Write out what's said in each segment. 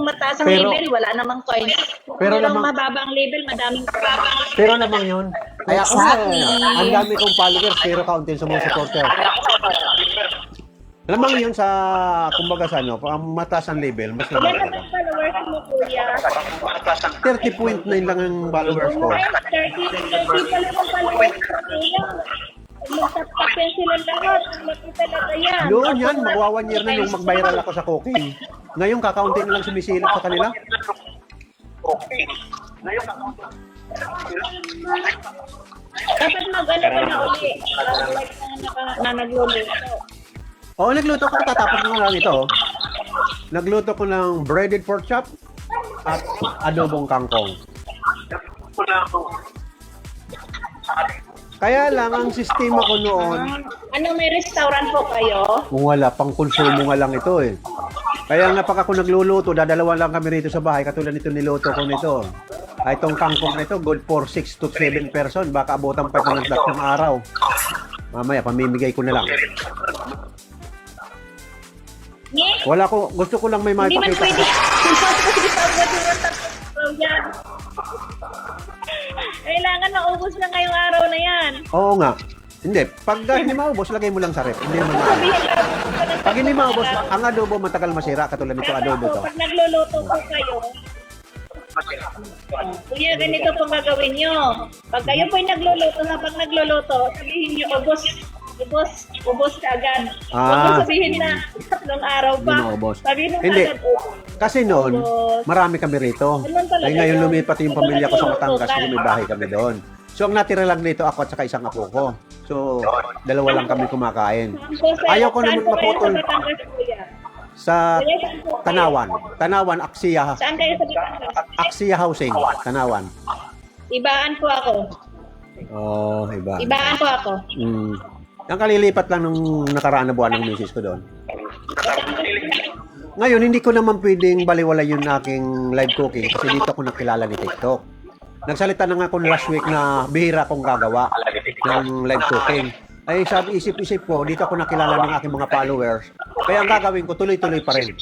mataas ang Pero- level, wala namang coins. Kung pero merong namang- mababang level, madaming coins. Pero namang yun. Kaya Exactly. ang dami kong followers pero kaunti sa mga supporter. Lamang yun sa, kumbaga sa ano, ang mataas ang level, mas Ilan lamang naman talaga. followers mo, kuya? 30.9 lang ang followers ko. Ay, 30 pala yung followers ko, kuya. Mag-subscribe yan sila lahat. Laki talaga yan. Yun yan, magwa 1 year na nung mag-viral ako sa cooking. Ngayon, kakaunti na lang sumisilip sa kanila. Dapat mag-ano ka na uli. Like na nagluluto. Oo, nagluto ko, tatapos ko lang ito. Nagluto ko ng breaded pork chop at adobong kangkong. Kaya lang, ang sistema ko noon, Ano, may restaurant po kayo? kung wala, pang konsumo nga lang ito eh. Kaya nga pag ako nagluluto, dadalawa lang kami rito sa bahay, katulad nito niluto ko nito. Ay, itong kangkong na ito, good for 6 to 7 person, baka abutan pa ito ng tatlong araw. Mamaya, pamimigay ko na lang. Nye? Wala ko, gusto ko lang may Hindi man maipakita. pwede. Yan. Kailangan maubos na ngayong araw na yan. Oo nga. Hindi, pag hindi maubos, lagay mo lang sa ref. Hindi naman maubos. Sabihin lang. Pag hindi maubos, ang adobo matagal masira, katulad nito adobo to. Pag nagluluto po kayo, kuya, ganito po gagawin nyo. Pag kayo po'y nagluluto, habang nagluluto, sabihin nyo, ubos ka agad. Huwag mo sabihin na, tatlong araw pa. Hindi maubos. Sabihin mo Hindi. agad, ubos. Kasi noon, marami kami rito. Ganun talaga Ay ngayon yun. lumipat yung pamilya ko sa Pag Batangas, nagluluto kasi may bahay kami doon. So ang natira lang dito ako at saka isang apo ko. So dalawa lang kami kumakain. Ayaw ko naman maputol Sa Batangas, kuya? sa Kuya, saan po kayo? Tanawan. Tanawan, Aksiya. Saan kayo sa Batangas? Aksiya Housing, Tanawan. Ibaan po ako. Oh, iba. Ibaan po ako. Ang kalilipat lang nung nakaraan na buwan ng misis ko doon. Ngayon, hindi ko naman pwedeng baliwala yung aking live cooking kasi dito ako nakilala ni TikTok. Nagsalita na nga ako last week na bihira akong gagawa ng live cooking. Ay sabi, isip-isip ko, dito ako nakilala ng aking mga followers. Kaya ang gagawin ko, tuloy-tuloy pa rin.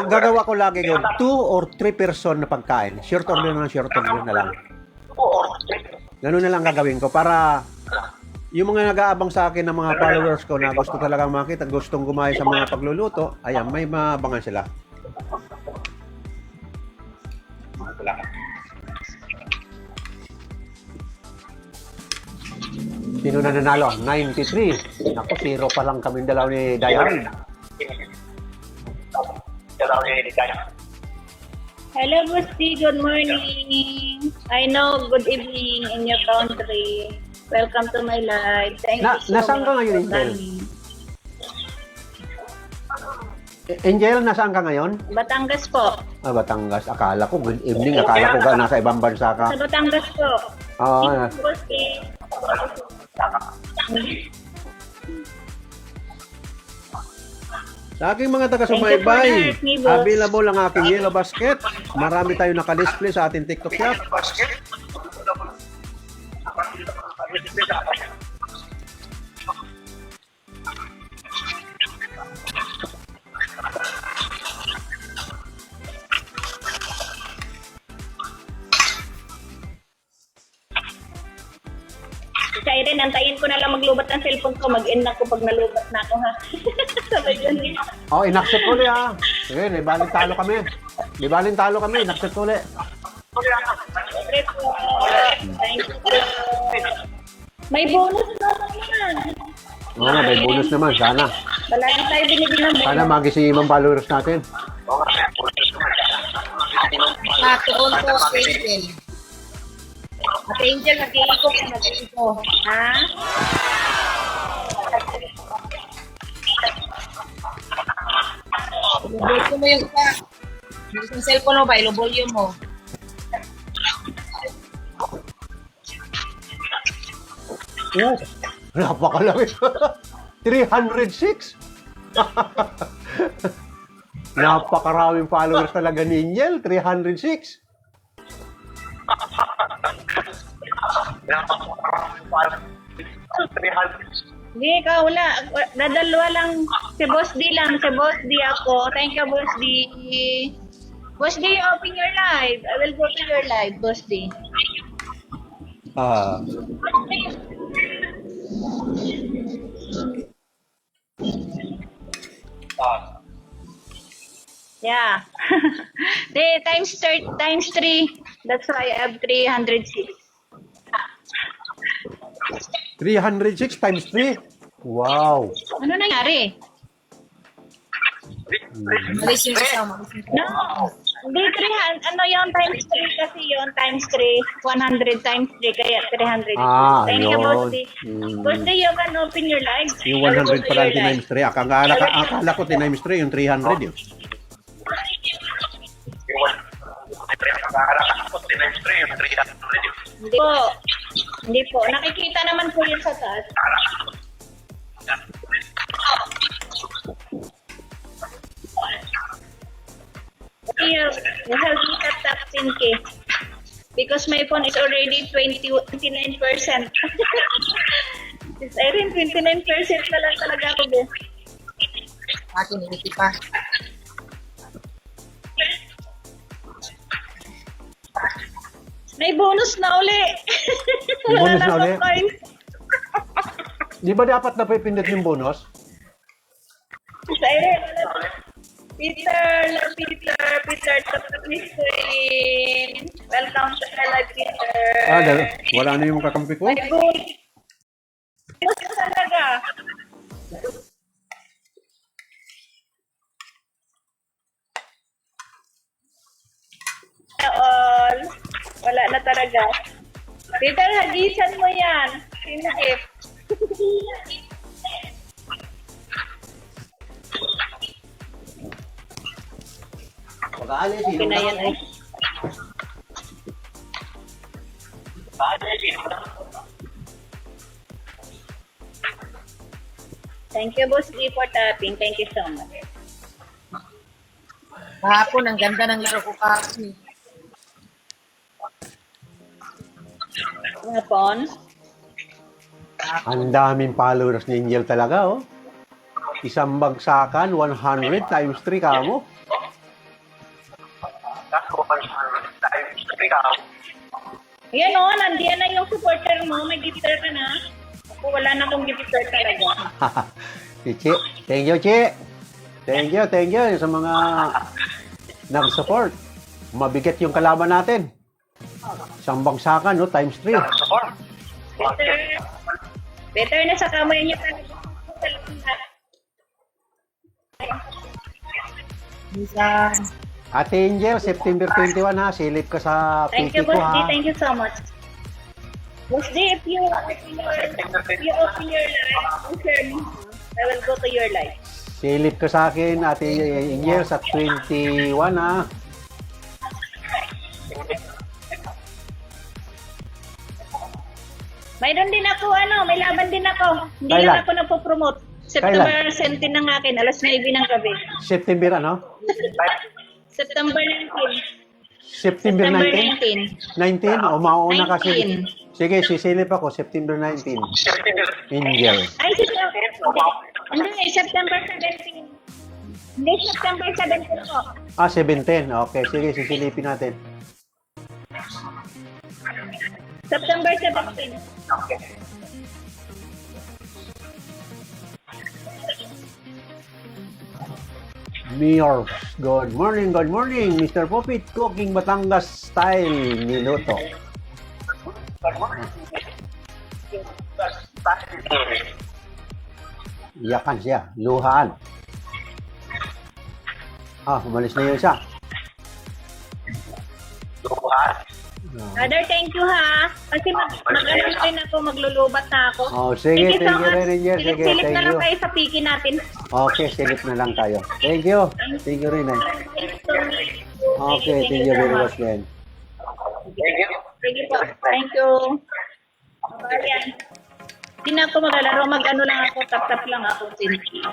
Gagawa ko lagi yun, 2 or 3 person na pagkain. Short order na lang. Ganun na lang gagawin ko para yung mga nag-aabang sa akin ng mga followers ko na gusto talagang makita, gustong gumaya sa mga pagluluto, ayan, may mabangan sila. Sino na nanalo? 93. Ako, 0 pa lang kami dalaw ni Diane. Hello, Busti. Good morning. I know, good evening in your country. Welcome to my live. Thank you so Nasaan ka much ngayon, for Angel? coming. Angel, nasaan ka ngayon? Batangas po. Batangas. Akala ko, good evening. Akala ko nasa ibang bansa ka. Sa Batangas po. Oo. Busti. Sa aking mga taga-sumaybay, Thank you for that, Nibos. available ang aking yellow basket. Marami tayo naka-display sa ating TikTok shop. Kaya rin, antayin ko na lang maglubat ng cellphone ko. Mag-end ako pag nalubat na ako, ha? Sabay yun eh. Oh, in-accept ulit ah. Sige, di baling talo kami. Di baling talo kami, in-accept ulit. Siyempre po. Thank you po. May bonus na naman. Oo nga, may bonus naman. Sana. Palagi tayo binibigyan ng Sana bonus. magising ang followers natin. Patuon po, Angel. At Angel, nag-iiko. Nag-iiko. Ha? Ilubol mo yung isa. Yung cellphone mo ba? Ilubol mo. Oh, napakalaki. 306. Napakaraming followers talaga ni Angel. 306. Hindi, ikaw wala. Dadalawa lang. Si Boss D lang. Si Boss D ako. Thank you, Boss D. Boss D, open your live. I will go to your live, Boss D. Ah, Yeah. The times 3. That's why I have 306. 306 times 3. Wow. Ano nangyari? Malis yung kasama. No. Hindi 300. Ano yung times 3 kasi yung times 3. 100 times 3 kaya 300. Ah, Thank you, ayun. Boss D. Mm. Boss D, you can open your live. Yung I will go 100 to pala your times 3. Akala ko times 3 yung 300 yun. Hindi po. Hindi po. Nakikita naman po yun sa taas. You have me at top 10K. Because my phone is already 29%. It's Irene, 29% na lang talaga ako, be. Akin, initi pa. May bonus na uli. May bonus na Wala uli? akong coins. Di ba dapat na pipindot yung bonus? It's Irene, wala. Peter, Miss Queen. Welcome to my live, Peter. Wala na yung kakampi ko? My bonus. Bonus talaga. All. Wala na talaga. Peter, hagisan mo yan. Sinagip. Pag-aalis, Okay na yan eh. Thank you, Boss D, for tapping. Thank you so much. Kahapon, ang ganda ng laro ko kahapon. Ngapon? Ang daming followers ni Angel talaga, oh. Isang bagsakan, 100 times 3 ka mo. Yan o, nandiyan na yung supporter mo. May gifter ka na. Ako, wala na akong gifter talaga. Si Chi. Thank you, Chi. Thank you sa mga nag-support. Mabigat yung kalaban natin. Isang bagsakan, no? Times 3. Better na sa kamay niyo talaga. Minsan, Ate Angel, September 21 ha. Silip ka sa Thank PT you, ko Boss D. ha. Thank you so much. Boss D, if you open your live, share me. I will go to your live. Silip ka sa akin, Ate Angel, sa 21 ha. Mayroon din ako, may laban din ako. Hindi Kailan? lang ako napopromote. September 17 ng akin, alas 9 ng gabi. September ano? September 19. September 19? 19? O mauna kasi. 19. Sige, sisilip ako. September 19. Angel. Ay, September 17. Hindi, September 17 po. 17. Okay, sige, sisilipin natin. September 17. Mayor, good morning, Mr. Popit, cooking Batangas style niluto. Iyakan siya, luhaan. Umalis na yun siya. Brother, thank you ha. Kasi mag-ano rin ako, maglulubat na ako. Sige, Thank you thank so you much. rin, Angel. Sige, Silip thank na lang you. kayo sa piki natin. Okay, silip na lang tayo. Thank you. Thank you rin. Thank you so much. Okay, thank you very much, then. Sige po. Thank you. Bye yan. Hindi na ako maglalaro. Mag-ano lang ako. Tap-tap lang ako. Thank you.